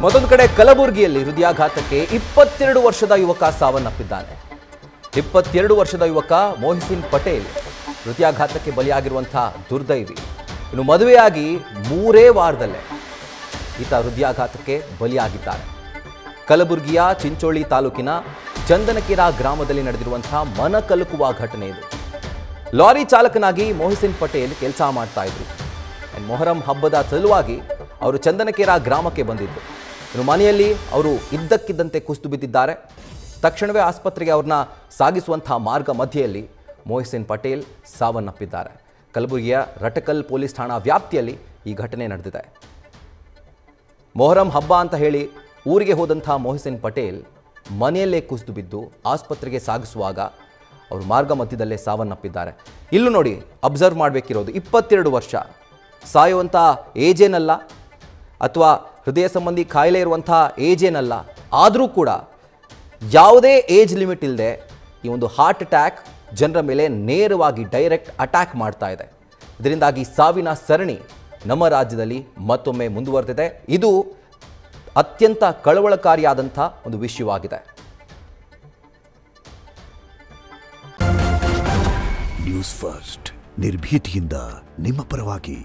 ಮತ್ತೊಂದು ಕಡೆ ಕಲಬುರಗಿಯಲ್ಲಿ ಹೃದಯಾಘಾತಕ್ಕೆ 22 ವರ್ಷದ ಯುವಕ ಸಾವನ್ನಪ್ಪಿದ್ದಾನೆ. 22 ವರ್ಷದ ಯುವಕ ಮೊಹಸಿನ್ ಪಟೇಲ್ ಹೃದಯಾಘಾತಕ್ಕೆ ಬಲಿಯಾಗಿರುವಂತಹ ದುರ್ದೈವಿ. ಇನ್ನು ಮದುವೆಯಾಗಿ 3 ವಾರದಲ್ಲೇ ಈತ ಹೃದಯಾಘಾತಕ್ಕೆ ಬಲಿಯಾಗಿದ್ದಾನೆ. ಕಲಬುರಗಿಯ ಚಿಂಚೋಳಿ ತಾಲೂಕಿನ ಚಂದನಕೆರಾ ಗ್ರಾಮದಲ್ಲಿ ನಡೆದಿರುವಂತಹ ಮನಕಲುಕುವ ಘಟನೆ ಇದು. ಲಾರಿ ಚಾಲಕನಾಗಿ ಮೊಹಸಿನ್ ಪಟೇಲ್ ಕೆಲಸ ಮಾಡ್ತಾ ಇದ್ರು. ಮೊಹರಂ ಹಬ್ಬದ ಸಲುವಾಗಿ ಅವರು ಚಂದನಕೆರಾ ಗ್ರಾಮಕ್ಕೆ ಬಂದಿದ್ರು. ಇನ್ನು ಮನೆಯಲ್ಲಿ ಅವರು ಇದ್ದಕ್ಕಿದ್ದಂತೆ ಕುಸಿದು ಬಿದ್ದಿದ್ದಾರೆ. ತಕ್ಷಣವೇ ಆಸ್ಪತ್ರೆಗೆ ಅವ್ರನ್ನ ಸಾಗಿಸುವಂತಹ ಮಾರ್ಗ ಮಧ್ಯೆಯಲ್ಲಿ ಮೊಹಸಿನ್ ಪಟೇಲ್ ಸಾವನ್ನಪ್ಪಿದ್ದಾರೆ. ಕಲಬುರಗಿಯ ರಟಕಲ್ ಪೊಲೀಸ್ ಠಾಣಾ ವ್ಯಾಪ್ತಿಯಲ್ಲಿ ಈ ಘಟನೆ ನಡೆದಿದೆ. ಮೊಹರಂ ಹಬ್ಬ ಅಂತ ಹೇಳಿ ಊರಿಗೆ ಹೋದಂಥ ಮೊಹಸಿನ್ ಪಟೇಲ್ ಮನೆಯಲ್ಲೇ ಕುಸಿದು ಬಿದ್ದು ಆಸ್ಪತ್ರೆಗೆ ಸಾಗಿಸುವಾಗ ಅವರು ಮಾರ್ಗ ಮಧ್ಯದಲ್ಲೇ ಸಾವನ್ನಪ್ಪಿದ್ದಾರೆ. ಇಲ್ಲೂ ನೋಡಿ, ಅಬ್ಸರ್ವ್ ಮಾಡಬೇಕಿರೋದು 22 ವರ್ಷ, ಸಾಯುವಂಥ ಏಜ್ ಏನಲ್ಲ, ಅಥವಾ ಹೃದಯ ಸಂಬಂಧಿ ಕಾಯಿಲೆ ಇರುವಂಥ ಏಜ್ ಏನಲ್ಲ. ಆದರೂ ಕೂಡ ಯಾವುದೇ ಏಜ್ ಲಿಮಿಟ್ ಇಲ್ಲದೆ ಈ ಒಂದು ಹಾರ್ಟ್ ಅಟ್ಯಾಕ್ ಜನರ ಮೇಲೆ ನೇರವಾಗಿ ಡೈರೆಕ್ಟ್ ಅಟ್ಯಾಕ್ ಮಾಡ್ತಾ ಇದೆ. ಇದರಿಂದಾಗಿ ಸಾವಿನ ಸರಣಿ ನಮ್ಮ ರಾಜ್ಯದಲ್ಲಿ ಮತ್ತೊಮ್ಮೆ ಮುಂದುವರೆದಿದೆ. ಇದು ಅತ್ಯಂತ ಕಳವಳಕಾರಿಯಾದಂಥ ಒಂದು ವಿಷಯವಾಗಿದೆ. ನ್ಯೂಸ್ ಫಸ್ಟ್ ನಿರ್ಭೀತಿಯಿಂದ ನಿಮ್ಮ ಪರವಾಗಿ.